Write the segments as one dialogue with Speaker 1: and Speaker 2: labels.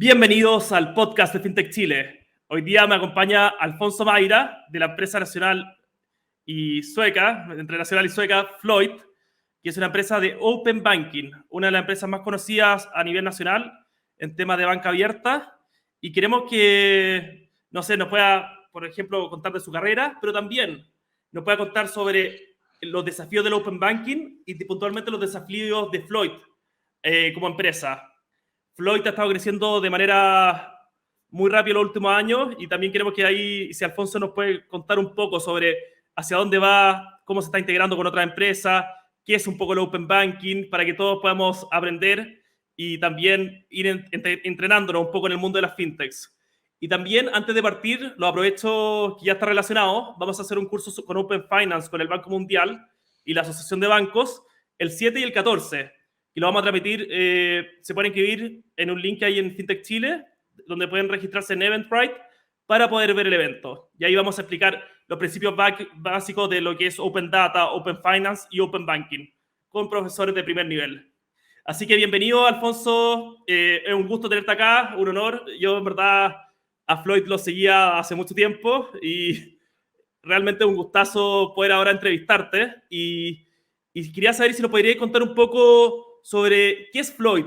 Speaker 1: Bienvenidos al podcast de FinTech Chile. Hoy día me acompaña Alfonso Mayra, de la empresa nacional y sueca, entre nacional y sueca, Floyd, que es una empresa de Open Banking, una de las empresas más conocidas a nivel nacional en temas de banca abierta. Y queremos que, no sé, nos pueda, por ejemplo, contar de su carrera, pero también nos pueda contar sobre los desafíos del Open Banking y puntualmente los desafíos de Floyd como empresa. Floyd ha estado creciendo de manera muy rápida en los últimos años y también queremos que ahí, si Alfonso nos puede contar un poco sobre hacia dónde va, cómo se está integrando con otras empresas, qué es un poco el Open Banking, para que todos podamos aprender y también ir entrenándonos un poco en el mundo de las fintechs. Y también, antes de partir, lo aprovecho que ya está relacionado, vamos a hacer un curso con Open Finance, con el Banco Mundial y la Asociación de Bancos, el 7 y el 14 y lo vamos a transmitir. Se pueden inscribir en un link ahí en FinTech Chile, donde pueden registrarse en Eventbrite para poder ver el evento. Y ahí vamos a explicar los principios básicos de lo que es Open Data, Open Finance y Open Banking, con profesores de primer nivel. Así que bienvenido, Alfonso. Es un gusto tenerte acá, un honor. Yo, en verdad, a Floyd lo seguía hace mucho tiempo y realmente un gustazo poder ahora entrevistarte. Y quería saber si nos podrías contar un poco sobre qué es Floyd,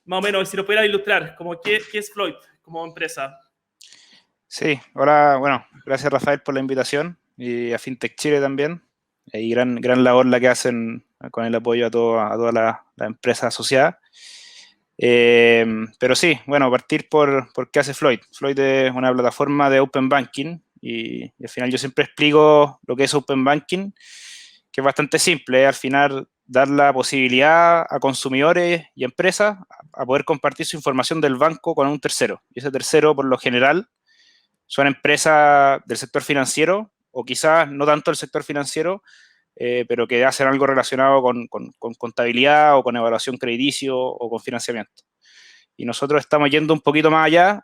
Speaker 1: más o menos, si nos pudieras ilustrar, como qué es Floyd como empresa.
Speaker 2: Sí, hola, bueno, gracias Rafael por la invitación y a FinTech Chile también. Y gran labor la que hacen con el apoyo a todas las empresas asociadas. Pero sí, bueno, partir por qué hace Floyd. Floyd es una plataforma de Open Banking y al final yo siempre explico lo que es Open Banking, que es bastante simple, al final dar la posibilidad a consumidores y empresas a poder compartir su información del banco con un tercero. Y ese tercero, por lo general, son empresas del sector financiero o quizás no tanto del sector financiero, pero que hacen algo relacionado con contabilidad o con evaluación crediticio o con financiamiento. Y nosotros estamos yendo un poquito más allá,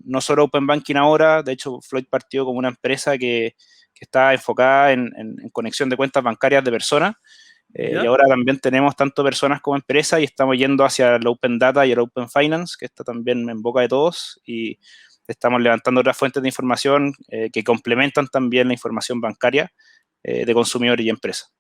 Speaker 2: no solo Open Banking ahora, de hecho Floyd partió como una empresa que está enfocada en conexión de cuentas bancarias de personas, y ahora también tenemos tanto personas como empresas y estamos yendo hacia el Open Data y el Open Finance, que está también en boca de todos, y estamos levantando otras fuentes de información que complementan también la información bancaria de consumidores y empresas.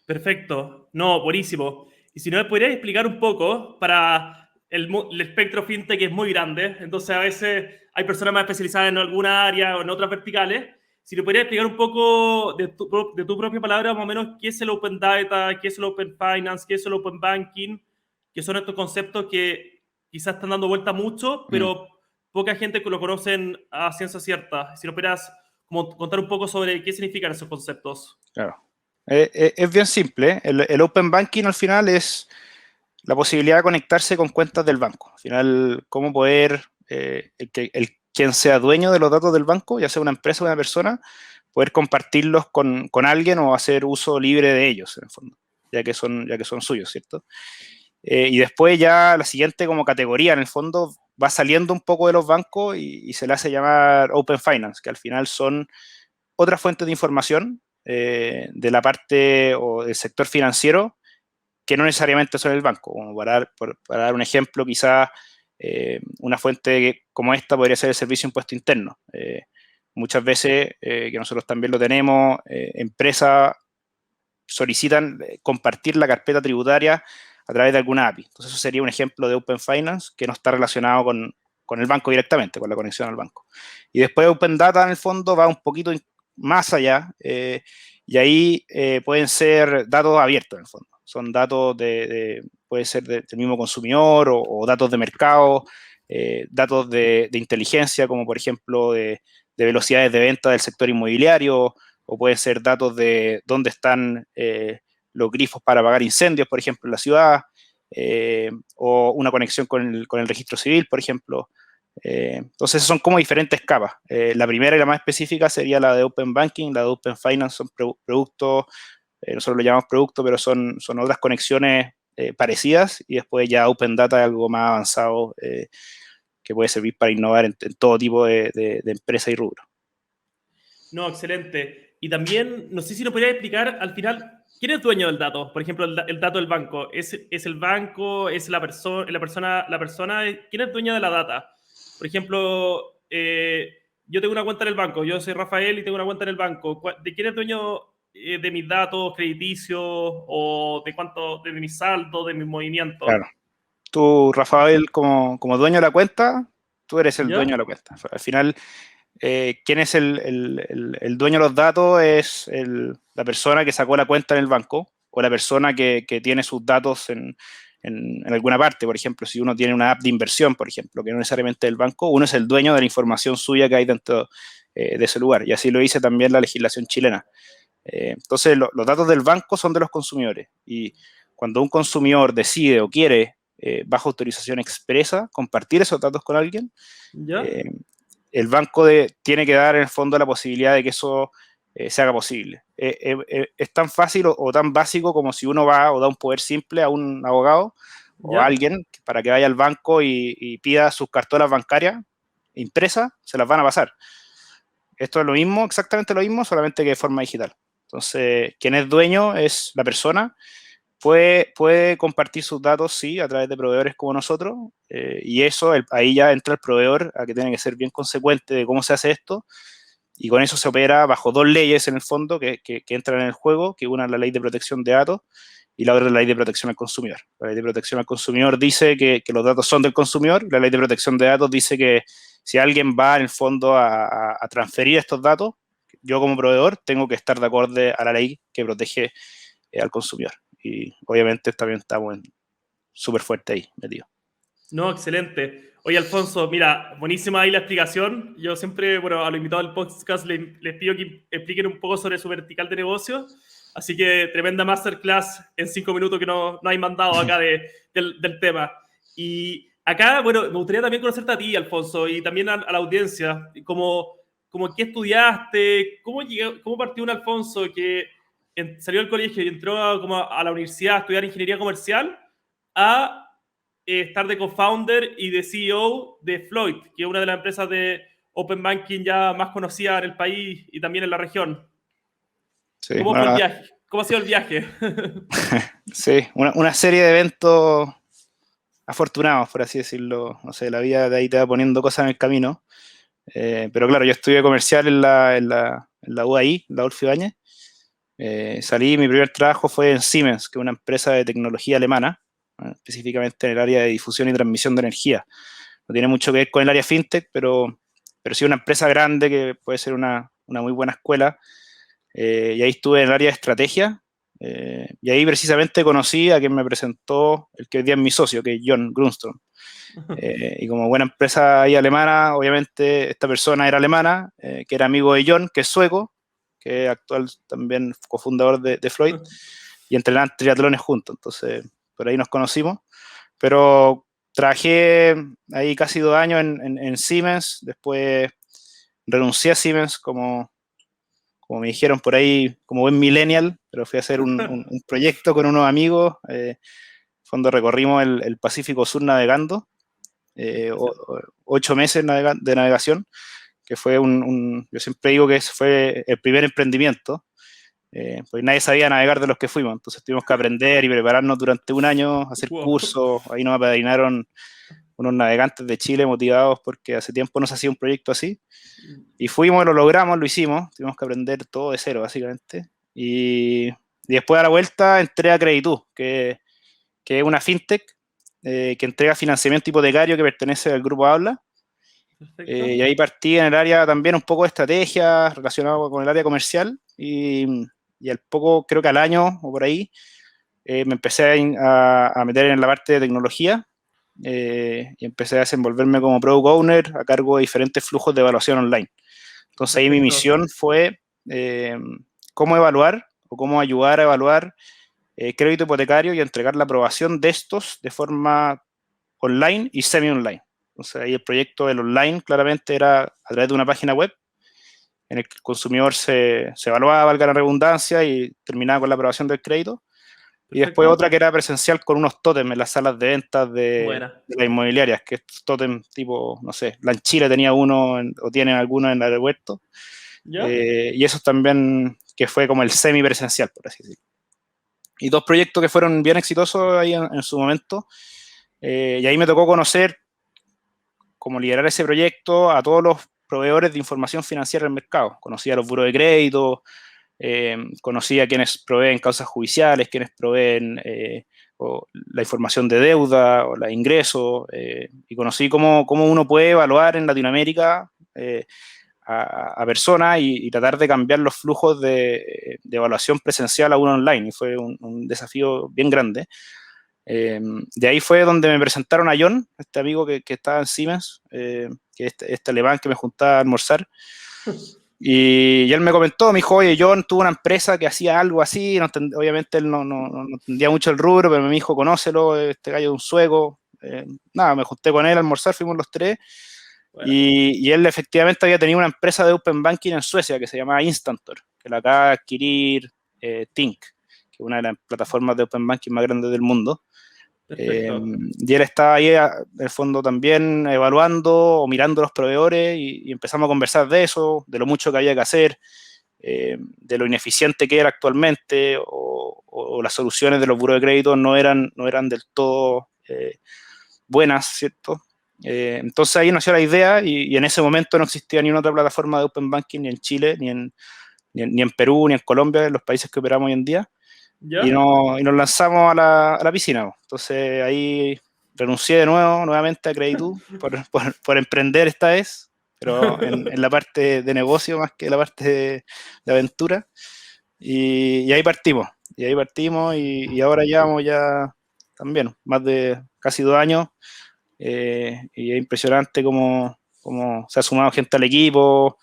Speaker 1: Perfecto. No, buenísimo. Y si no me podrías explicar un poco para el espectro fintech, que es muy grande, entonces a veces hay personas más especializadas en alguna área o en otras verticales. Si me podrías explicar un poco de tu propia palabra, más o menos, qué es el Open Data, qué es el Open Finance, qué es el Open Banking, que son estos conceptos que quizás están dando vuelta mucho, pero poca gente lo conocen a ciencia cierta. Si nos pudieras como contar un poco sobre qué significan esos conceptos.
Speaker 2: Claro. Es bien simple. El Open Banking al final es la posibilidad de conectarse con cuentas del banco. Al final, cómo poder, quien sea dueño de los datos del banco, ya sea una empresa o una persona, poder compartirlos con alguien o hacer uso libre de ellos, en el fondo, ya que son suyos, ¿cierto? Y después ya la siguiente como categoría, en el fondo, va saliendo un poco de los bancos y se le hace llamar Open Finance, que al final son otras fuentes de información de la parte o del sector financiero que no necesariamente son el banco. Como para dar un ejemplo, quizás una fuente como esta podría ser el Servicio de Impuesto Interno. Muchas veces, que nosotros también lo tenemos, empresas solicitan compartir la carpeta tributaria a través de alguna API. Entonces eso sería un ejemplo de Open Finance que no está relacionado con el banco directamente, con la conexión al banco. Y después Open Data en el fondo va un poquito más allá, y ahí pueden ser datos abiertos en el fondo. Son datos puede ser del mismo consumidor o datos de mercado, datos de inteligencia, como por ejemplo de velocidades de venta del sector inmobiliario, o pueden ser datos de dónde están los grifos para apagar incendios, por ejemplo, en la ciudad, o una conexión con el registro civil, por ejemplo. Entonces son como diferentes capas. La primera y la más específica sería la de Open Banking, la de Open Finance son productos, nosotros lo llamamos productos, pero son otras conexiones parecidas, y después ya Open Data es algo más avanzado que puede servir para innovar en todo tipo de empresa y rubro.
Speaker 1: No, excelente. Y también, no sé si nos podrías explicar al final ¿Quién es dueño del dato? Por ejemplo, el dato del banco. ¿Es el banco? ¿Es la persona? ¿Quién es dueño de la data? Por ejemplo, yo tengo una cuenta en el banco. Yo soy Rafael y tengo una cuenta en el banco. ¿De quién es dueño de mis datos crediticios o de cuánto, de mi saldo, de mis movimientos?
Speaker 2: Claro. Tú, Rafael, como dueño de la cuenta, tú eres el dueño
Speaker 1: ¿Ya?
Speaker 2: de la cuenta. Al final, quién es el dueño de los datos es la persona que sacó la cuenta en el banco o la persona que tiene sus datos en alguna parte. Por ejemplo, si uno tiene una app de inversión, por ejemplo, que no necesariamente es del banco, uno es el dueño de la información suya que hay dentro de ese lugar. Y así lo dice también la legislación chilena. Entonces, los datos del banco son de los consumidores. Y cuando un consumidor decide o quiere, bajo autorización expresa, compartir esos datos con alguien,
Speaker 1: ¿Ya?
Speaker 2: eh, el banco tiene que dar en el fondo la posibilidad de que eso se haga posible. Es tan fácil o tan básico como si uno va o da un poder simple a un abogado o a
Speaker 1: ¿Ya?
Speaker 2: alguien para que vaya al banco y pida sus cartolas bancarias impresas, se las van a pasar. Esto es lo mismo, exactamente lo mismo, solamente que de forma digital. Entonces, quien es dueño es la persona. Puede compartir sus datos, sí, a través de proveedores como nosotros, y eso, ahí ya entra el proveedor a que tiene que ser bien consecuente de cómo se hace esto, y con eso se opera bajo dos leyes en el fondo que entran en el juego, que una es la ley de protección de datos y la otra es la ley de protección al consumidor. La ley de protección al consumidor dice que los datos son del consumidor, y la ley de protección de datos dice que si alguien va en el fondo a transferir estos datos, yo como proveedor tengo que estar de acuerdo a la ley que protege al consumidor. Y obviamente también estamos súper fuerte ahí metido.
Speaker 1: No, excelente. Oye, Alfonso, mira, buenísima ahí la explicación. Yo siempre, bueno, a los invitados del podcast les pido que expliquen un poco sobre su vertical de negocio. Así que tremenda masterclass en 5 minutos que no hay mandado acá del tema. Y acá, bueno, me gustaría también conocerte a ti, Alfonso, y también a la audiencia. Como qué estudiaste, cómo partió un Alfonso que salió del colegio y entró como a la universidad a estudiar ingeniería comercial a estar de co-founder y de CEO de Floyd, que es una de las empresas de Open Banking ya más conocidas en el país y también en la región.
Speaker 2: Sí,
Speaker 1: ¿Cómo fue el
Speaker 2: bueno,
Speaker 1: viaje? ¿Cómo ha sido el viaje?
Speaker 2: sí, una serie de eventos afortunados, por así decirlo. No sé, la vida de ahí te va poniendo cosas en el camino. Pero claro, yo estudié comercial en la UAI, la Adolfo Ibáñez. Salí, mi primer trabajo fue en Siemens, que es una empresa de tecnología alemana, específicamente en el área de difusión y transmisión de energía. No tiene mucho que ver con el área fintech, pero sí una empresa grande que puede ser una muy buena escuela. Y ahí estuve en el área de estrategia, y ahí precisamente conocí a quien me presentó el que hoy día es mi socio, que es John Grunstrom. Y como buena empresa ahí alemana, obviamente esta persona era alemana, que era amigo de John, que es sueco, que es actual también cofundador de Floyd, y entrenaban triatlones juntos, entonces por ahí nos conocimos. Pero trabajé ahí casi 2 años en Siemens, después renuncié a Siemens como me dijeron por ahí, como buen millennial, pero fui a hacer un proyecto con unos amigos, fondo recorrimos el Pacífico Sur navegando, 8 meses de navegación, que fue yo siempre digo que ese fue el primer emprendimiento, pues nadie sabía navegar de los que fuimos, entonces tuvimos que aprender y prepararnos durante un año, hacer
Speaker 1: Wow.
Speaker 2: cursos, ahí nos apadrinaron unos navegantes de Chile motivados porque hace tiempo no se hacía un proyecto así, y fuimos, lo logramos, lo hicimos, tuvimos que aprender todo de cero básicamente, y después a la vuelta entré a Creditú, que es una fintech que entrega financiamiento hipotecario que pertenece al grupo Habla. Y
Speaker 1: Perfecto.
Speaker 2: ahí partí en el área también un poco de estrategia relacionado con el área comercial y al poco, creo que al año o por ahí, me empecé a meter en la parte de tecnología y empecé a desenvolverme como product owner a cargo de diferentes flujos de evaluación online. Entonces ahí mi
Speaker 1: Perfecto.
Speaker 2: misión fue cómo evaluar o cómo ayudar a evaluar crédito hipotecario y entregar la aprobación de estos de forma online y semi-online. Entonces ahí el proyecto del online claramente era a través de una página web en el que el consumidor se evaluaba, valga la redundancia, y terminaba con la aprobación del crédito. Y después
Speaker 1: Perfecto.
Speaker 2: otra que era presencial con unos tótems en las salas de ventas
Speaker 1: Buena.
Speaker 2: de las inmobiliarias, que estos tótems tipo, no sé, la en Chile tenía uno o tienen algunos en el aeropuerto.
Speaker 1: ¿Ya?
Speaker 2: Y eso también que fue como el semi-presencial, por así decirlo. y 2 proyectos que fueron bien exitosos ahí en su momento. Y ahí me tocó conocer cómo liderar ese proyecto a todos los proveedores de información financiera del mercado. Conocí a los buros de crédito, conocí a quienes proveen causas judiciales, quienes proveen la información de deuda o la de ingresos, y conocí cómo uno puede evaluar en Latinoamérica a personas y tratar de cambiar los flujos de evaluación presencial a uno online, y fue un desafío bien grande. De ahí fue donde me presentaron a John, este amigo que estaba en Siemens, que este alemán que me juntaba a almorzar, y él me comentó, me dijo, oye, John tuvo una empresa que hacía algo así, obviamente él no entendía mucho el rubro, pero me dijo, conócelo, este gallo es un sueco. Nada, me junté con él a almorzar, fuimos los 3,
Speaker 1: Bueno,
Speaker 2: y él efectivamente había tenido una empresa de Open Banking en Suecia que se llamaba Instantor, que la acaba de adquirir Tink, que es una de las plataformas de Open Banking más grandes del mundo.
Speaker 1: perfecto.
Speaker 2: Y él estaba ahí, en el fondo, también evaluando o mirando los proveedores, y empezamos a conversar de eso, de lo mucho que había que hacer, de lo ineficiente que era actualmente, o las soluciones de los buros de crédito no eran del todo buenas, ¿cierto? Entonces ahí nació la idea, y en ese momento no existía ni una otra plataforma de Open Banking, ni en Chile, ni en Perú, ni en Colombia, en los países que operamos hoy en día. Y,
Speaker 1: ¿Ya?
Speaker 2: no, y nos lanzamos a la piscina. Entonces ahí renuncié nuevamente a Creditu por emprender esta vez, pero en la parte de negocio más que la parte de aventura. Y ahí partimos. Y ahora llevamos ya también más de casi 2 años. Y es impresionante cómo se ha sumado gente al equipo,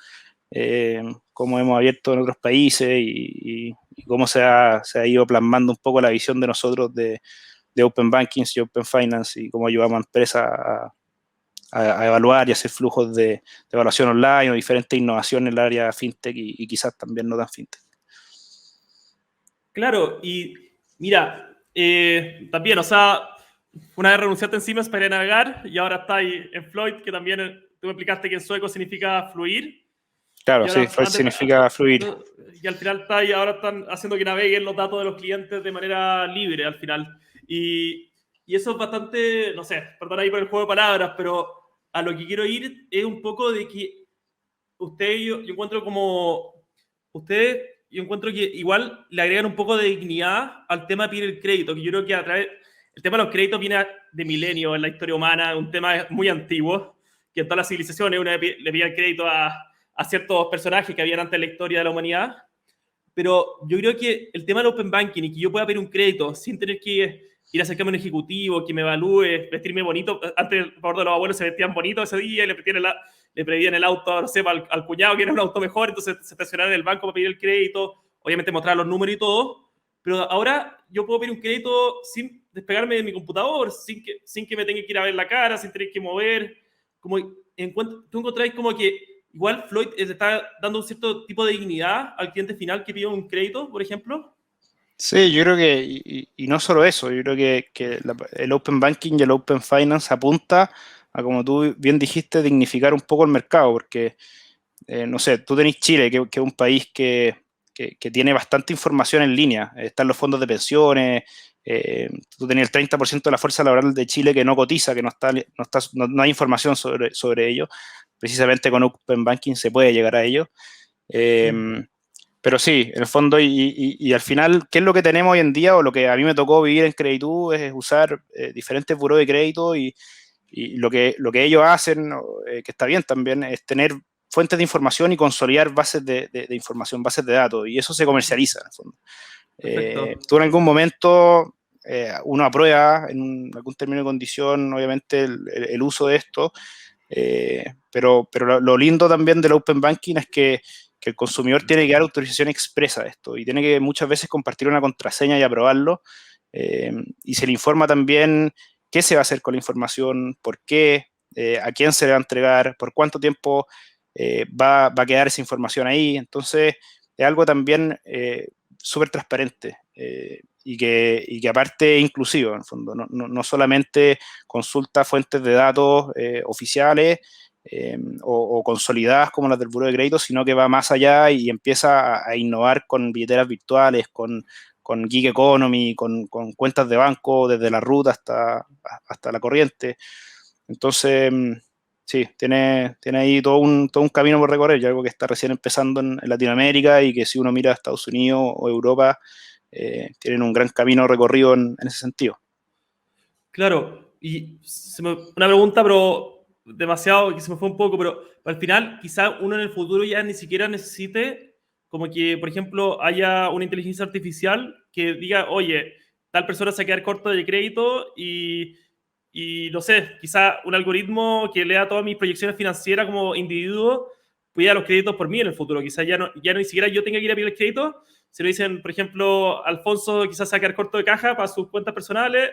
Speaker 2: cómo hemos abierto en otros países, y cómo se ha ido plasmando un poco la visión de nosotros de Open Banking y Open Finance, y cómo ayudamos a empresas a evaluar y hacer flujos de evaluación online o diferentes innovaciones en el área fintech, y quizás también no tan fintech.
Speaker 1: Claro, y mira, también, o sea, una vez renunciaste encima es para navegar y ahora está ahí en Floyd, que también tú me explicaste que en sueco significa fluir.
Speaker 2: Claro,
Speaker 1: Y
Speaker 2: sí,
Speaker 1: ahora,
Speaker 2: Floyd significa fluir.
Speaker 1: y al final está ahí, ahora están haciendo que naveguen los datos de los clientes de manera libre al final. Y eso es bastante, no sé, perdón ahí por el juego de palabras, pero a lo que quiero ir es un poco de que yo encuentro como, ustedes, yo encuentro que igual le agregan un poco de dignidad al tema de pedir el crédito, que yo creo que el tema de los créditos viene de milenios en la historia humana, un tema muy antiguo, que en todas las civilizaciones uno le pide el crédito a ciertos personajes que habían antes en la historia de la humanidad. Pero yo creo que el tema del open banking y que yo pueda pedir un crédito sin tener que ir a acercarme a un ejecutivo, que me evalúe, vestirme bonito. Antes, por favor, de los abuelos se vestían bonito ese día y le pedían el auto, no sé, al cuñado que era un auto mejor, entonces se estacionaban en el banco para pedir el crédito, obviamente mostrar los números y todo. Pero ahora yo puedo pedir un crédito sin despegarme de mi computador, sin que me tenga que ir a ver la cara, sin tener que mover. Como tú encontráis como que igual Floyd está dando un cierto tipo de dignidad al cliente final que pide un crédito, por ejemplo.
Speaker 2: Sí, yo creo que, y no solo eso, yo creo que el Open Banking y el Open Finance apunta a, como tú bien dijiste, dignificar un poco el mercado, porque, no sé, tú tenés Chile, que es un país que tiene bastante información en línea, están los fondos de pensiones, tú tenés el 30% de la fuerza laboral de Chile que no cotiza, que no hay información sobre ello. Precisamente con Open Banking se puede llegar a ello. Pero sí, en el fondo, y al final, ¿qué es lo que tenemos hoy en día? O lo que a mí me tocó vivir en Creditu es usar diferentes buros de crédito, y lo que ellos hacen, que está bien también, es tener fuentes de información y consolidar bases de información, bases de datos, y eso se comercializa en el fondo.
Speaker 1: Perfecto.
Speaker 2: Tú en algún momento, uno aprueba en algún término de condición, obviamente, el uso de esto, pero lo lindo también del Open Banking es que el consumidor tiene que dar autorización expresa a esto, y tiene que muchas veces compartir una contraseña y aprobarlo, y se le informa también qué se va a hacer con la información, por qué, a quién se le va a entregar, por cuánto tiempo va a quedar esa información ahí. Entonces es algo también súper transparente, y que aparte es inclusivo, en el fondo, no solamente consulta fuentes de datos oficiales, o consolidadas como las del Buró de Crédito, sino que va más allá y empieza a innovar con billeteras virtuales, con con gig economy, con cuentas de banco desde la ruta hasta la corriente. Entonces, sí, tiene ahí todo un camino por recorrer, y algo que está recién empezando en Latinoamérica, y que si uno mira a Estados Unidos o Europa, tienen un gran camino recorrido en ese sentido.
Speaker 1: Claro, y una pregunta, pero demasiado, que se me fue un poco, pero al final quizá uno en el futuro ya ni siquiera necesite como que, por ejemplo, haya una inteligencia artificial que diga, oye, tal persona se va a quedar corto de crédito y no sé, quizá un algoritmo que lea todas mis proyecciones financieras como individuo, pida los créditos por mí en el futuro. Quizá ya no ni siquiera yo tenga que ir a pedir el crédito. Si lo dicen, por ejemplo, Alfonso quizás se va a quedar corto de caja para sus cuentas personales,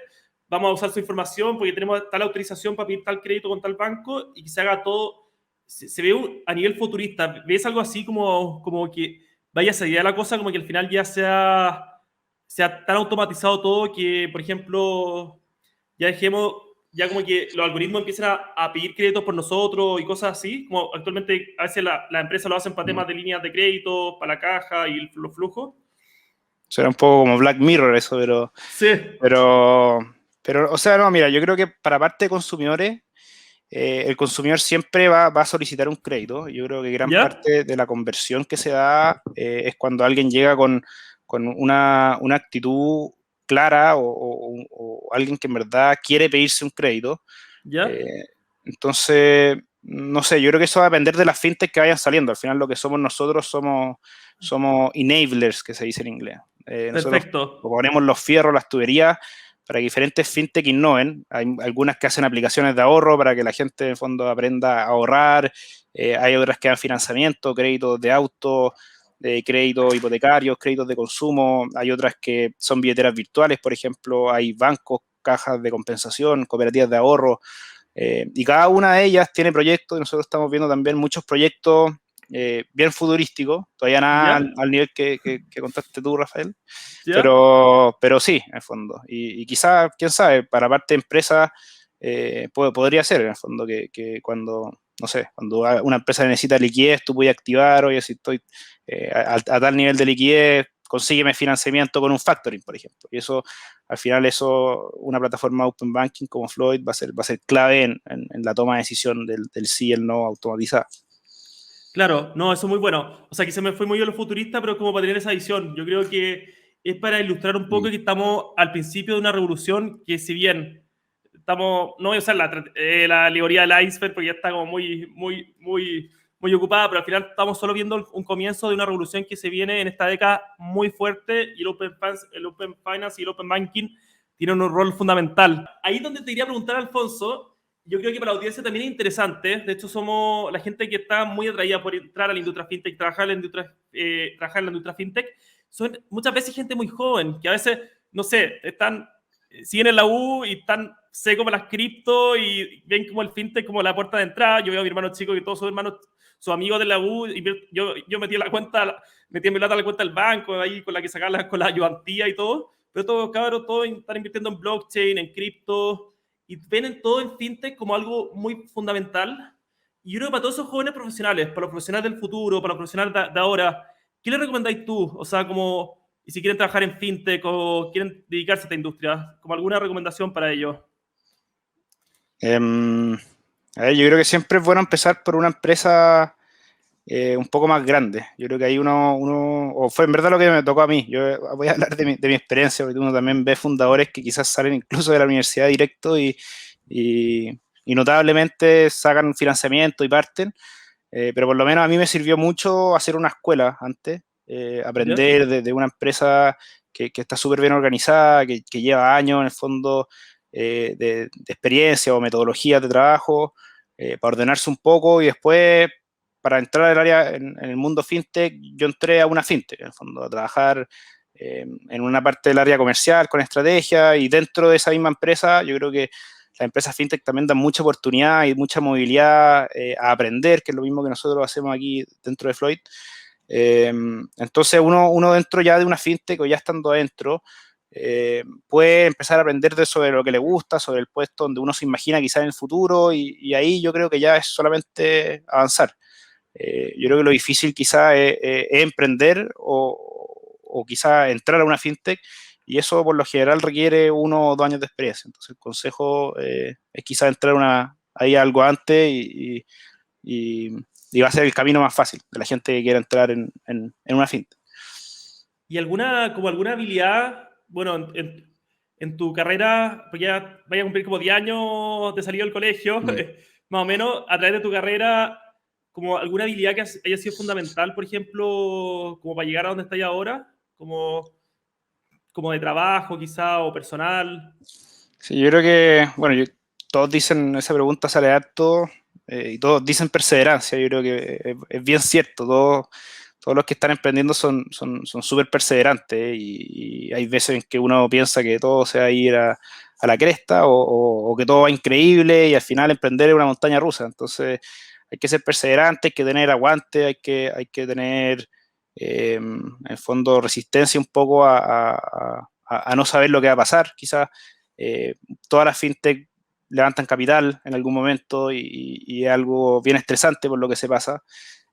Speaker 1: vamos a usar su información porque tenemos tal autorización para pedir tal crédito con tal banco, y que se haga todo. Se ve a nivel futurista. ¿Ves algo así como que vaya a salir la cosa, como que al final ya sea tan automatizado todo que, por ejemplo, ya dejemos, ya como que los algoritmos empiezan a pedir créditos por nosotros y cosas así, como actualmente a veces las empresas lo hacen para temas de líneas de crédito, para la caja y los flujos?
Speaker 2: Será un poco como Black Mirror eso,
Speaker 1: Sí,
Speaker 2: pero, o sea, no, mira, yo creo que para parte de consumidores, el consumidor siempre va a solicitar un crédito. Yo creo que gran
Speaker 1: ¿ya?
Speaker 2: parte de la conversión que se da es cuando alguien llega con una actitud clara, o alguien que en verdad quiere pedirse un crédito.
Speaker 1: ¿Ya?
Speaker 2: Eh, entonces, no sé, yo creo que eso va a depender de las fintech que vayan saliendo. Al final lo que somos nosotros somos enablers, que se dice en inglés. Nosotros
Speaker 1: Perfecto.
Speaker 2: ponemos los fierros, las tuberías, para que diferentes fintech innoven. Hay algunas que hacen aplicaciones de ahorro para que la gente en el fondo aprenda a ahorrar. Hay otras que dan financiamiento, créditos de auto, créditos hipotecarios, créditos de consumo. Hay otras que son billeteras virtuales, por ejemplo. Hay bancos, cajas de compensación, cooperativas de ahorro. Y cada una de ellas tiene proyectos, y nosotros estamos viendo también muchos proyectos bien futurísticos, todavía nada
Speaker 1: ¿Ya?
Speaker 2: al nivel que contaste tú, Rafael,
Speaker 1: ¿Ya?
Speaker 2: pero sí, en el fondo. Y quizás, quién sabe, para parte de empresa podría ser, en el fondo, que cuando, no sé, cuando una empresa necesita liquidez, tú puedes activar, oye, si estoy a tal nivel de liquidez, consígueme financiamiento con un factoring, por ejemplo. Y eso, al final, una plataforma Open Banking como Floyd va a ser clave en la toma de decisión del sí y el no automatizada.
Speaker 1: Claro, no, eso es muy bueno. O sea, que se me fue muy a lo futurista, pero como para tener esa visión. Yo creo que es para ilustrar un poco
Speaker 2: Mm.
Speaker 1: que estamos al principio de una revolución que, si bien estamos, no voy a usar la alegoría del iceberg porque ya está como muy ocupada, pero al final estamos solo viendo un comienzo de una revolución que se viene en esta década muy fuerte, y el Open Finance y el Open Banking tienen un rol fundamental. Ahí es donde te quería preguntar, Alfonso. Yo creo que para la audiencia también es interesante. De hecho, somos la gente que está muy atraída por entrar a la industria fintech, trabajar en la industria fintech. Son muchas veces gente muy joven, que a veces, no sé, siguen en la U y están secos para las cripto y ven como el fintech como la puerta de entrada. Yo veo a mi hermano chico que todos sus hermanos, sus amigos de la U, y yo metí mi plata a la cuenta del banco, ahí con la que sacaba con la ayudantía y todo. Pero todos, cabros, todos están invirtiendo en blockchain, en cripto, y ven en todo en fintech como algo muy fundamental. Y yo creo que para todos esos jóvenes profesionales, para los profesionales del futuro, para los profesionales de ahora, ¿qué les recomendáis tú? O sea, como, y si quieren trabajar en fintech o quieren dedicarse a esta industria, como alguna recomendación para ellos.
Speaker 2: Em, a ver, yo creo que siempre es bueno empezar por una empresa un poco más grande. Yo creo que ahí o fue en verdad lo que me tocó a mí. Yo voy a hablar de mi experiencia, porque uno también ve fundadores que quizás salen incluso de la universidad directo y notablemente sacan financiamiento y parten. Pero por lo menos a mí me sirvió mucho hacer una escuela antes,
Speaker 1: ¿Ya?
Speaker 2: aprender de una empresa que está súper bien organizada, que lleva años en el fondo de experiencia o metodologías de trabajo, para ordenarse un poco, y después para entrar al área en el mundo fintech. Yo entré a una fintech, en el fondo, a trabajar en una parte del área comercial con estrategia, y dentro de esa misma empresa yo creo que las empresas fintech también dan mucha oportunidad y mucha movilidad a aprender, que es lo mismo que nosotros hacemos aquí dentro de Floyd. Entonces uno dentro ya de una fintech, o ya estando adentro, puede empezar a aprender sobre lo que le gusta, sobre el puesto donde uno se imagina quizás en el futuro, y ahí yo creo que ya es solamente avanzar. Yo creo que lo difícil quizás es emprender, o quizá entrar a una fintech, y eso por lo general requiere 1 o 2 años de experiencia. Entonces el consejo es quizá entrar ahí algo antes y, y va a ser el camino más fácil de la gente que quiera entrar en una fintech.
Speaker 1: ¿Y alguna habilidad, bueno, en tu carrera, porque ya vaya a cumplir como 10 años de salir del colegio,
Speaker 2: Mm.
Speaker 1: más o menos, a través de tu carrera, como alguna habilidad que haya sido fundamental, por ejemplo, como para llegar a donde estáis ahora, como de trabajo quizá o personal?
Speaker 2: Sí, yo creo que, bueno, todos dicen, esa pregunta sale harto, y todos dicen perseverancia. Yo creo que es bien cierto. Todos los que están emprendiendo son súper perseverantes, y hay veces en que uno piensa que todo se va a ir a la cresta, o que todo va increíble, y al final emprender es una montaña rusa. Entonces hay que ser perseverante, hay que tener aguante, hay que tener, en el fondo, resistencia un poco a no saber lo que va a pasar. Quizás todas las fintech levantan capital en algún momento, y es algo bien estresante por lo que se pasa,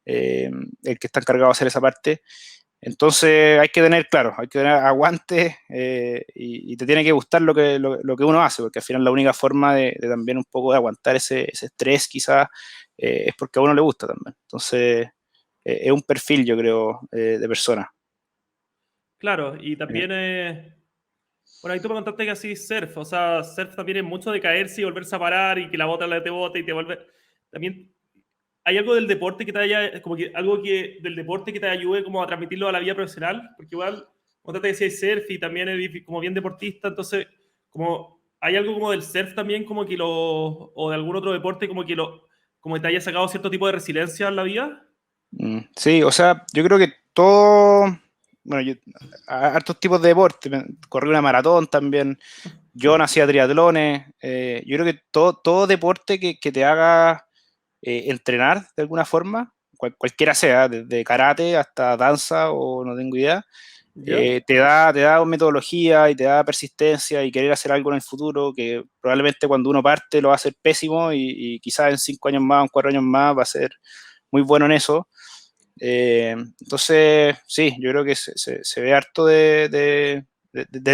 Speaker 2: el que está encargado de hacer esa parte. Entonces hay que tener, claro, hay que tener aguante, y te tiene que gustar lo que uno hace, porque al final la única forma de también un poco de aguantar ese estrés quizás, es porque a uno le gusta también. Entonces es un perfil, yo creo, de persona.
Speaker 1: Claro, y
Speaker 2: Eh,
Speaker 1: también, bueno, ahí tú me contaste que así surf, o sea, surf también es mucho de caerse y volverse a parar y que la bota te bote y te vuelve. También hay algo del deporte que te haya, como que algo del deporte que te ayude como a transmitirlo a la vida profesional, porque igual, como te decía, hay surf y también eres como bien deportista, entonces, como hay algo como del surf también, como que o de algún otro deporte, como que te haya sacado cierto tipo de resiliencia en la vida.
Speaker 2: Sí, o sea, yo creo que todo, bueno, hartos tipos de deporte, corrí una maratón también, yo hacía triatlones. Yo creo que todo deporte que te haga entrenar de alguna forma, cualquiera sea, desde karate hasta danza o no tengo idea,
Speaker 1: ¿Ya?
Speaker 2: te da metodología y te da persistencia y querer hacer algo en el futuro, que probablemente cuando uno parte lo va a hacer pésimo, y quizás en 5 años más o en 4 años más va a ser muy bueno en eso. Entonces, sí, yo creo que se ve harto del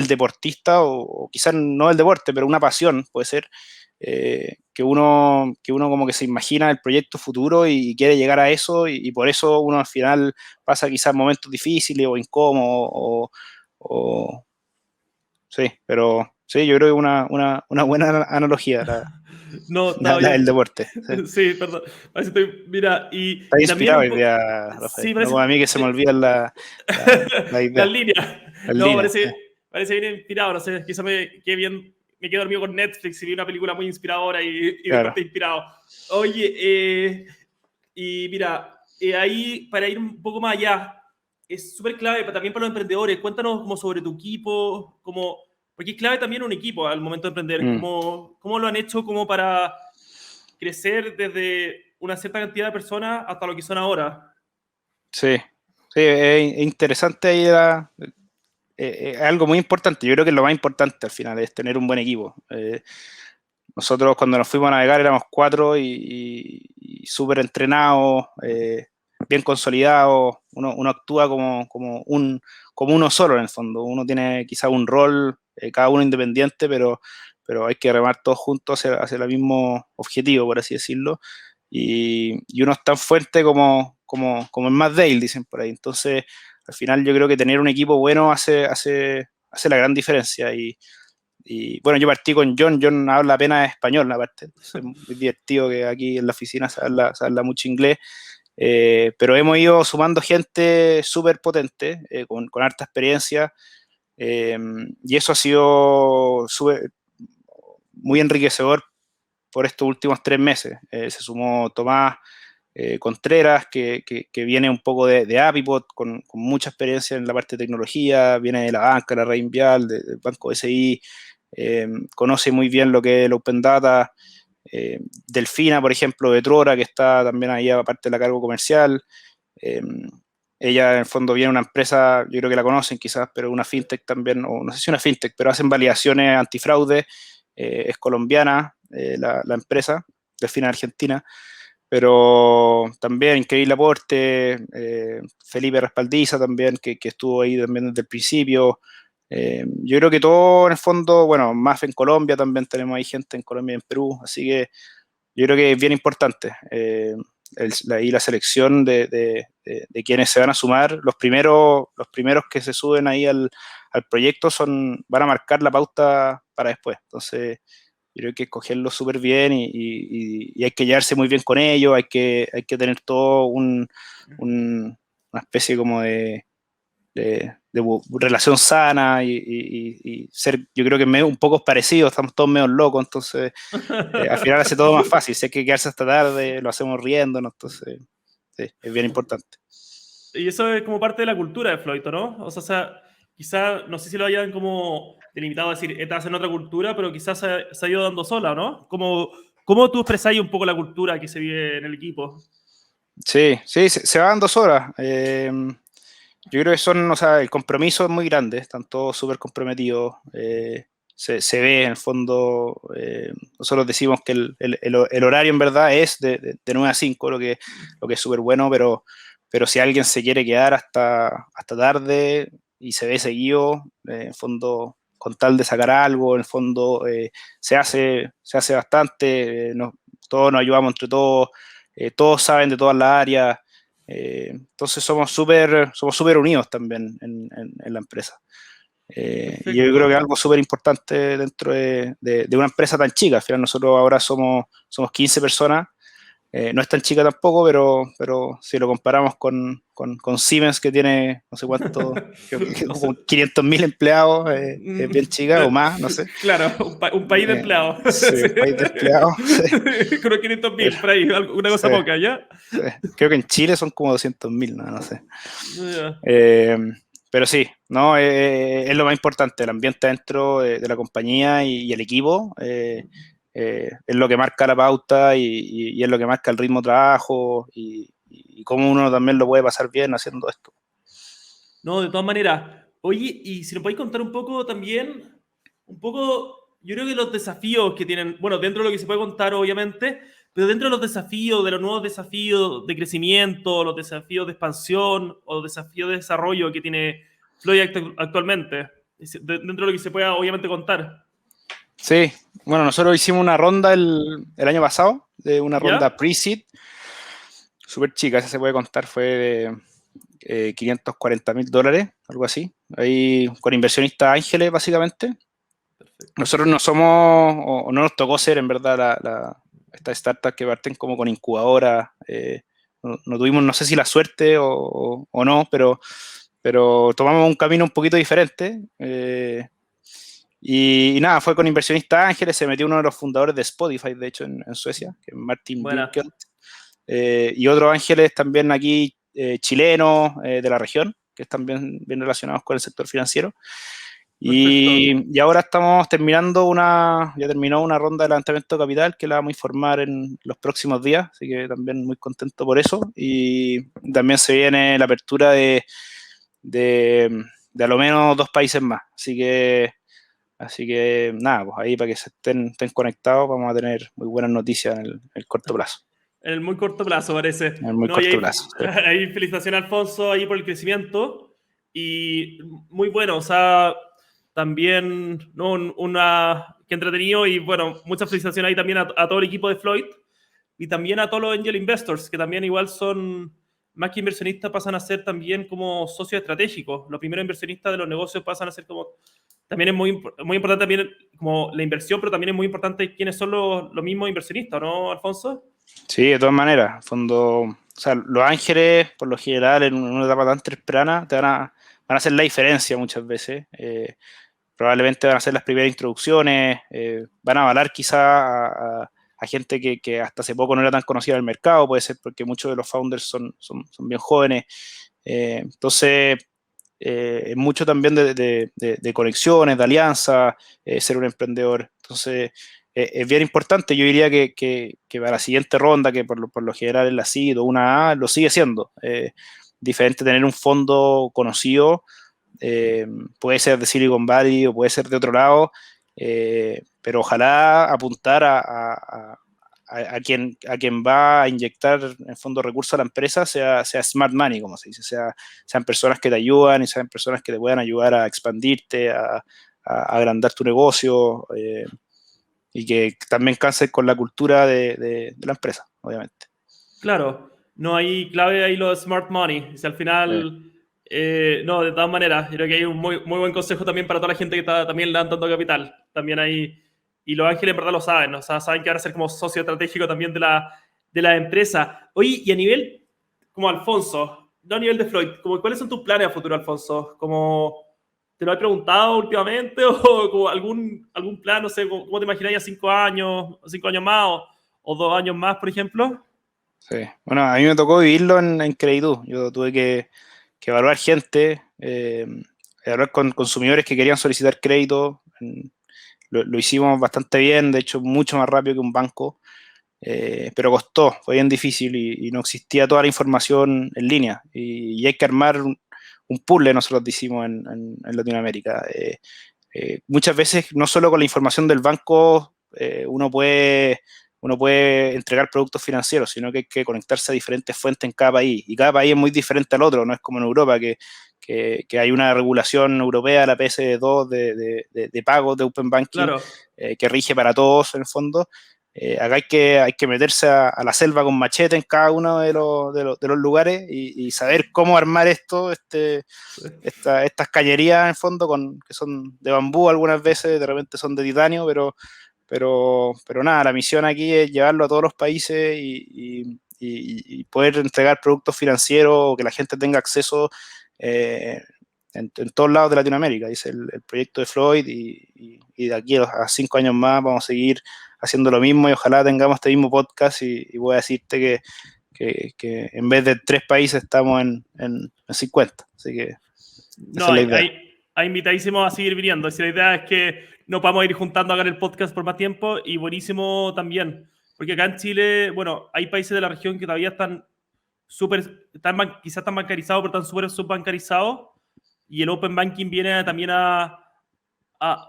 Speaker 2: deportista, o quizás no del deporte, pero una pasión puede ser, que uno como que se imagina el proyecto futuro y quiere llegar a eso, y por eso uno al final pasa quizás momentos difíciles o incómodos, sí, pero sí, yo creo que una buena analogía
Speaker 1: No, estaba
Speaker 2: la del
Speaker 1: bien.
Speaker 2: deporte. Sí.
Speaker 1: Sí, perdón. A ver si mira,
Speaker 2: Está
Speaker 1: y también
Speaker 2: inspirado
Speaker 1: un
Speaker 2: hoy
Speaker 1: poco.
Speaker 2: día, Rafael.
Speaker 1: Sí,
Speaker 2: No
Speaker 1: parece.
Speaker 2: como a mí, que se me olvidan la
Speaker 1: Las
Speaker 2: idea,
Speaker 1: líneas.
Speaker 2: las
Speaker 1: No,
Speaker 2: líneas. Sí.
Speaker 1: parece bien inspirado. No sé, quizá me quedé dormido con Netflix y vi una película muy inspiradora y
Speaker 2: Claro.
Speaker 1: desperté inspirado. Oye, y mira, ahí para ir un poco más allá, es súper clave también para los emprendedores. Cuéntanos como sobre tu equipo, porque es clave también un equipo al momento de emprender.
Speaker 2: Mm,
Speaker 1: ¿Cómo lo han hecho como para crecer desde una cierta cantidad de personas hasta lo que son ahora?
Speaker 2: sí, sí, es interesante ahí, es algo muy importante. Yo creo que lo más importante al final es tener un buen equipo. Nosotros cuando nos fuimos a navegar éramos 4, y súper entrenados, bien consolidados. Uno actúa como uno solo en el fondo. Uno tiene quizá un rol, cada uno independiente, pero hay que remar todos juntos hacia el mismo objetivo, por así decirlo. Y uno es tan fuerte como el más débil, dicen por ahí. Entonces, al final yo creo que tener un equipo bueno hace la gran diferencia. Y bueno, yo partí con John. John habla apenas español, aparte. Entonces, es muy divertido que aquí en la oficina se habla mucho inglés. Pero hemos ido sumando gente súper potente, con harta experiencia. Y eso ha sido muy enriquecedor por estos últimos 3 meses. Se sumó Tomás Contreras, que viene un poco de Apipod, con mucha experiencia en la parte de tecnología, viene de la banca, la Reinvial, del banco SI, conoce muy bien lo que es el Open Data. Delfina, por ejemplo, de Trora, que está también ahí aparte de la cargo comercial. Eh, Ella en el fondo viene de una empresa, yo creo que la conocen quizás, pero una fintech también, o no sé si una fintech, pero hacen validaciones antifraude. Es colombiana, la empresa, Delfina Argentina. pero también increíble aporte. Felipe Respaldiza también, que estuvo ahí también desde el principio. Yo creo que todo en el fondo, bueno, más en Colombia también tenemos ahí gente en Colombia y en Perú, así que yo creo que es bien importante. Y la selección de quienes se van a sumar, los primeros que se suben ahí al proyecto van a marcar la pauta para después. Entonces, yo creo que escogerlo súper bien y hay que llevarse muy bien con ellos, hay que tener todo una especie como de relación sana y ser, yo creo que un poco parecidos, estamos todos medio locos, entonces al final hace todo más fácil. Si hay que quedarse hasta tarde, lo hacemos riéndonos, entonces sí, es bien importante.
Speaker 1: Y eso es como parte de la cultura de Floyd, ¿no? O sea, quizá, no sé si lo hayan como delimitado a decir, estás en otra cultura, pero quizás se ha ido dando sola, ¿no? ¿Cómo tú expresáis un poco la cultura que se vive en el equipo?
Speaker 2: Sí, sí, se va dando sola. Yo creo que o sea, el compromiso es muy grande, están todos súper comprometidos. Se ve en el fondo, nosotros decimos que el horario en verdad es de 9 a 5, lo que es súper bueno, pero si alguien se quiere quedar hasta tarde y se ve seguido, en el fondo, con tal de sacar algo, en el fondo se hace bastante, todos nos ayudamos entre todos, todos saben de todas las áreas. Entonces somos súper unidos también en la empresa. Y yo creo que es
Speaker 1: Perfecto.
Speaker 2: algo súper importante dentro de una empresa tan chica. Al final nosotros ahora somos 15 personas. No es tan chica tampoco, pero si lo comparamos con Siemens, que tiene no sé cuánto, creo que
Speaker 1: No sé.
Speaker 2: como 500.000 empleados, es bien chica o más, no sé.
Speaker 1: Claro, un país de
Speaker 2: Eh,
Speaker 1: empleados.
Speaker 2: sí, un país de empleados. Sí,
Speaker 1: Con 500.000,
Speaker 2: pero-
Speaker 1: por ahí, una
Speaker 2: sí,
Speaker 1: cosa poca, ¿ya?
Speaker 2: sí. Creo que en Chile son como 200.000, no sé.
Speaker 1: Ya.
Speaker 2: Eh, pero sí, ¿no? Es lo más importante, el ambiente dentro de la compañía y el equipo. Es lo que marca la pauta y es lo que marca el ritmo de trabajo y cómo uno también lo puede pasar bien haciendo esto.
Speaker 1: No, de todas maneras. Oye, y si nos podéis contar un poco también, yo creo que los desafíos que tienen, bueno, dentro de lo que se puede contar, obviamente, pero dentro de los desafíos, de los nuevos desafíos de crecimiento, los desafíos de expansión o los desafíos de desarrollo que tiene Floyd actualmente, dentro de lo que se pueda, obviamente, contar.
Speaker 2: Sí, bueno, nosotros hicimos una ronda el año pasado, de una ronda
Speaker 1: ¿Ya?
Speaker 2: pre-seed, súper chica, esa se puede contar, fue de $540.000, algo así, ahí con inversionistas ángeles, básicamente.
Speaker 1: Perfecto.
Speaker 2: Nosotros no somos, o no nos tocó ser en verdad estas startups que parten como con incubadoras. No tuvimos, no sé si la suerte o no, pero tomamos un camino un poquito diferente. Y nada, fue con inversionistas ángeles, se metió uno de los fundadores de Spotify, de hecho, en Suecia, que es Martin
Speaker 1: Buena.
Speaker 2: Birkelt, y otros ángeles también aquí chilenos de la región, que están bien relacionados con el sector financiero.
Speaker 1: Perfecto.
Speaker 2: Y ahora estamos ya terminó una ronda de levantamiento de capital que la vamos a informar en los próximos días, así que también muy contento por eso. Y también se viene la apertura de a lo menos 2 países más, así que nada, pues ahí para que se estén conectados vamos a tener muy buenas noticias en el corto plazo,
Speaker 1: En el muy corto plazo, parece.
Speaker 2: en el muy
Speaker 1: No, y
Speaker 2: corto
Speaker 1: ahí,
Speaker 2: plazo. Sí.
Speaker 1: ahí felicitaciones, Alfonso, ahí por el crecimiento. Y muy bueno, o sea, también, ¿no? Que entretenido y bueno, muchas felicitaciones ahí también a todo el equipo de Floyd y también a todos los angel investors, que también igual son, más que inversionistas, pasan a ser también como socios estratégicos. Los primeros inversionistas de los negocios pasan a ser como, también es muy importante también como la inversión, pero también es muy importante quiénes son los mismos inversionistas, ¿no, Alfonso?
Speaker 2: Sí, de todas maneras, en fondo, o sea, los ángeles, por lo general, en una etapa tan temprana, van a hacer la diferencia muchas veces. Probablemente van a hacer las primeras introducciones, van a avalar quizá a gente que hasta hace poco no era tan conocida en el mercado, puede ser porque muchos de los founders son bien jóvenes. Entonces, es mucho también de conexiones, de alianza, ser un emprendedor. Entonces, es bien importante. Yo diría que para la siguiente ronda, que por lo general es la CID o una A, lo sigue siendo. Diferente tener un fondo conocido, puede ser de Silicon Valley o puede ser de otro lado, pero ojalá apuntar quien va a inyectar en fondo recursos a la empresa sea smart money, como se dice, sean personas que te ayudan y sean personas que te puedan ayudar a expandirte, a agrandar tu negocio, y que también cansen con la cultura de la empresa, obviamente.
Speaker 1: Claro, no hay clave ahí lo de smart money. Si al final, no, de todas maneras, yo creo que hay un muy buen consejo también para toda la gente que está también levantando capital. También hay, y los ángeles en verdad lo saben, ¿no? O sea, saben que van a ser como socio estratégico también de la empresa. Oye, y a nivel, como Alfonso, no a nivel de Floyd, como, ¿cuáles son tus planes a futuro, Alfonso? Como, ¿te lo has preguntado últimamente o como algún plan, no sé, cómo te imagináis a 5 años más o 2 años más, por ejemplo?
Speaker 2: Sí. Bueno, a mí me tocó vivirlo en Creditú. Yo tuve que evaluar gente, evaluar con consumidores que querían solicitar crédito. Lo hicimos bastante bien, de hecho, mucho más rápido que un banco, pero costó, fue bien difícil y no existía toda la información en línea. Y hay que armar un puzzle, nosotros decimos en Latinoamérica. Muchas veces, no solo con la información del banco, uno puede entregar productos financieros, sino que hay que conectarse a diferentes fuentes en cada país. Y cada país es muy diferente al otro, no es como en Europa, que hay una regulación europea, la PSD2, de pagos de Open Banking,
Speaker 1: Claro.
Speaker 2: que rige para todos en el fondo. Acá hay que meterse a la selva con machete en cada uno de los lugares y saber cómo armar estas cañerías en el fondo, que son de bambú algunas veces, de repente son de titanio, pero nada, la misión aquí es llevarlo a todos los países y poder entregar productos financieros o que la gente tenga acceso, en todos lados de Latinoamérica. Dice el proyecto de Floyd y de aquí a 5 años más vamos a seguir haciendo lo mismo y ojalá tengamos este mismo podcast y voy a decirte que en vez de 3 países estamos en 50. Así que esa
Speaker 1: No,
Speaker 2: es la
Speaker 1: hay,
Speaker 2: idea.
Speaker 1: hay, hay invitadísimos a seguir viniendo. Si la idea es que nos vamos a ir juntando a hacer el podcast por más tiempo y buenísimo también. Porque acá en Chile, bueno, hay países de la región que todavía están quizás están bancarizados, pero están súper subbancarizados. Y el Open Banking viene también a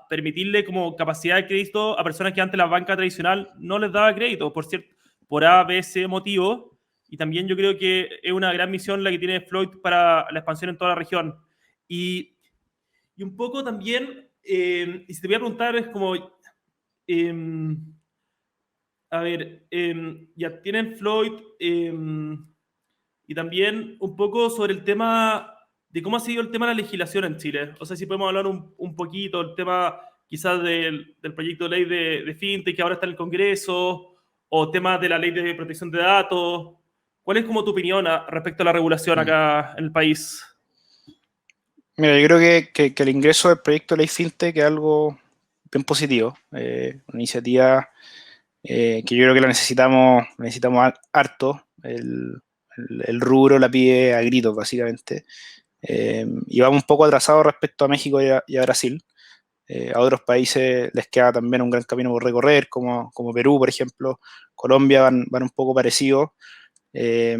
Speaker 1: permitirle como capacidad de crédito a personas que antes la banca tradicional no les daba crédito, por A, B, C motivo. Y también yo creo que es una gran misión la que tiene Floyd para la expansión en toda la región. Y, y un poco también, y si te voy a preguntar, es como, eh, a ver, ya tienen Floyd, y también un poco sobre el tema de cómo ha sido el tema de la legislación en Chile. O sea, si podemos hablar un poquito del tema quizás del proyecto de ley de FinTech que ahora está en el Congreso, o temas de la ley de protección de datos. ¿Cuál es como tu opinión respecto a la regulación
Speaker 2: Mm.
Speaker 1: acá en el país?
Speaker 2: Mira, yo creo que el ingreso del proyecto de ley FinTech es algo bien positivo, una iniciativa, que yo creo que la necesitamos harto. El rubro la pide a gritos, básicamente. Y vamos un poco atrasados respecto a México y a Brasil. A otros países les queda también un gran camino por recorrer, como Perú, por ejemplo. Colombia van un poco parecidos. Eh,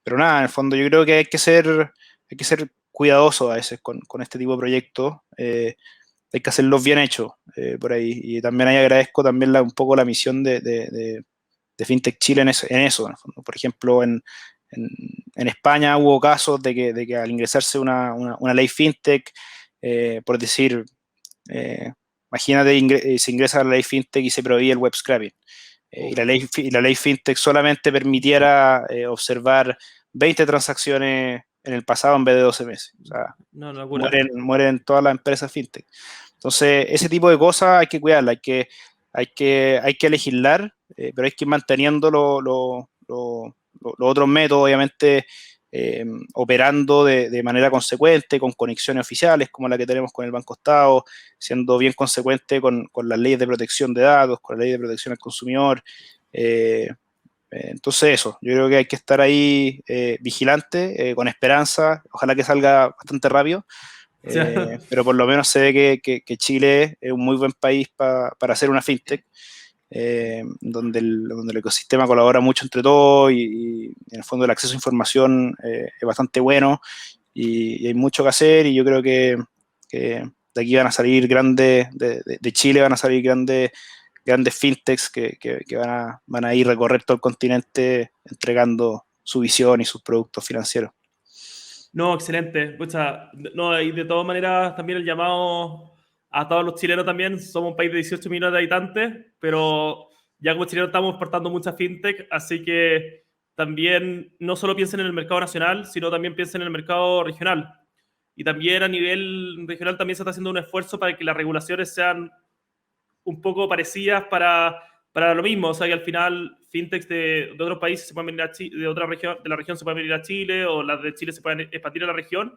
Speaker 2: pero nada, en el fondo yo creo que hay que ser cuidadoso a veces con este tipo de proyectos. Hay que hacerlos bien hechos, por ahí. Y también ahí agradezco también un poco la misión de FinTech Chile en eso, en el fondo. Por ejemplo, en, en España hubo casos de que al ingresarse una ley FinTech, por decir, eh, imagínate, se ingresa a la ley FinTech y se prohíbe el web scraping. Y
Speaker 1: Uf,
Speaker 2: la ley FinTech solamente permitiera observar 20 transacciones en el pasado en vez de 12 meses. O sea,
Speaker 1: no, no, locura.
Speaker 2: mueren todas las empresas FinTech. Entonces, ese tipo de cosas hay que cuidarlas, hay que legislar, pero hay que ir manteniendo los otros métodos, obviamente, operando de manera consecuente, con conexiones oficiales, como la que tenemos con el Banco Estado, siendo bien consecuente con las leyes de protección de datos, con la ley de protección al consumidor. eh, entonces eso, yo creo que hay que estar ahí, vigilante, con esperanza, ojalá que salga bastante rápido,
Speaker 1: O sea,
Speaker 2: pero por lo menos se ve que Chile es un muy buen país para hacer una fintech, donde el ecosistema colabora mucho entre todos y en el fondo el acceso a información, es bastante bueno y hay mucho que hacer y yo creo que de aquí van a salir grandes, de Chile van a salir grandes fintechs que van a ir a recorrer todo el continente entregando su visión y sus productos financieros.
Speaker 1: No, excelente. Pucha, no, y de todas maneras, también el llamado a todos los chilenos también. Somos un país de 18 millones de habitantes, pero ya como chilenos estamos exportando mucha fintech, así que también no solo piensen en el mercado nacional, sino también piensen en el mercado regional. Y también a nivel regional también se está haciendo un esfuerzo para que las regulaciones sean un poco parecidas para lo mismo. O sea, que al final fintechs de otros países se pueden venir a Chile, de otra región, de la región se pueden venir a Chile, o las de Chile se pueden expandir a la región.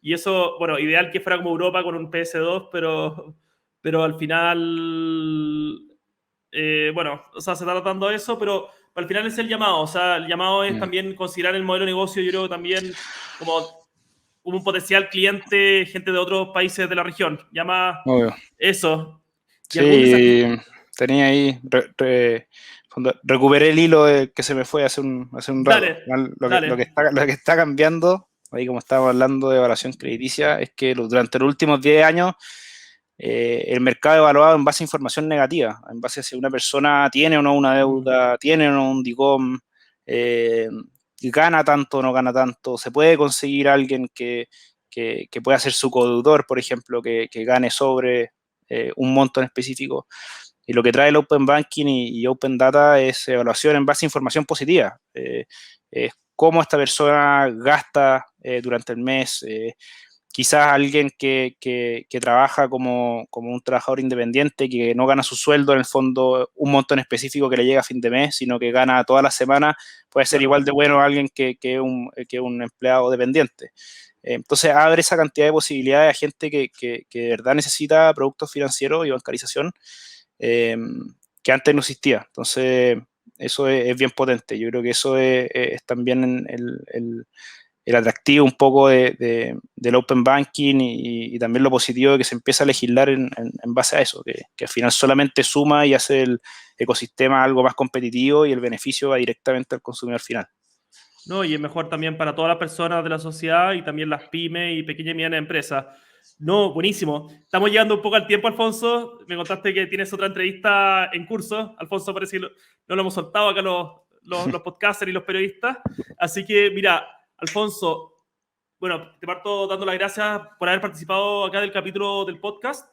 Speaker 1: Y eso, bueno, ideal que fuera como Europa con un PS2, pero al final, bueno, o sea, se está tratando de eso, pero al final es el llamado. O sea, el llamado es también considerar el modelo de negocio, yo creo también como un potencial cliente, gente de otros países de la región. Llama
Speaker 2: Obvio.
Speaker 1: eso. ¿Y algún
Speaker 2: Sí,
Speaker 1: desafío?
Speaker 2: tenía ahí, recuperé el hilo que se me fue hace un rato.
Speaker 1: Dale, dale.
Speaker 2: Lo que está cambiando, ahí como estábamos hablando de evaluación crediticia, es que durante los últimos 10 años el mercado evaluado en base a información negativa, en base a si una persona tiene o no una deuda, tiene o no un DICOM, gana tanto o no gana tanto, se puede conseguir alguien que pueda ser su codeudor, por ejemplo, que gane sobre un monto en específico. Y lo que trae el Open Banking y Open Data es evaluación en base a información positiva. Es cómo esta persona gasta durante el mes. Quizás alguien que trabaja como un trabajador independiente, que no gana su sueldo en el fondo un monto en específico que le llega a fin de mes, sino que gana toda la semana, puede ser
Speaker 1: Claro.
Speaker 2: igual de bueno a alguien que un empleado dependiente. Entonces abre esa cantidad de posibilidades a gente que de verdad necesita productos financieros y bancarización que antes no existía. Entonces eso es bien potente. Yo creo que eso es también el atractivo un poco del Open Banking y también lo positivo de que se empieza a legislar en base a eso, que al final solamente suma y hace el ecosistema algo más competitivo y el beneficio va directamente al consumidor final.
Speaker 1: No, y es mejor también para todas las personas de la sociedad y también las pymes y pequeñas y medianas empresas. No, buenísimo. Estamos llegando un poco al tiempo, Alfonso. Me contaste que tienes otra entrevista en curso. Alfonso, parece que no lo hemos soltado acá los podcasters y los periodistas. Así que, mira, Alfonso, bueno, te parto dando las gracias por haber participado acá del capítulo del podcast.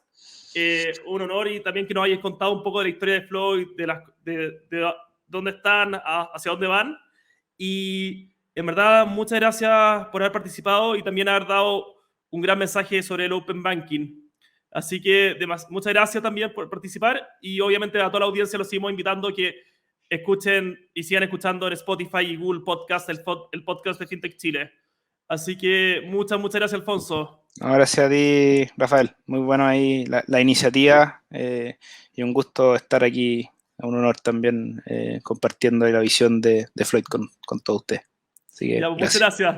Speaker 1: Un honor y también que nos hayas contado un poco de la historia de Floyd, de dónde están, hacia dónde van. Y en verdad, muchas gracias por haber participado y también haber dado un gran mensaje sobre el Open Banking. Así que muchas gracias también por participar y obviamente a toda la audiencia los seguimos invitando a que escuchen y sigan escuchando en Spotify y Google Podcast el podcast de FinTech Chile. Así que muchas gracias, Alfonso.
Speaker 2: No, gracias a ti, Rafael. Muy bueno ahí la iniciativa y un gusto estar aquí. Un honor también compartiendo la visión de Floyd con todos ustedes. Así que
Speaker 1: Ya, muchas
Speaker 2: gracias.
Speaker 1: gracias.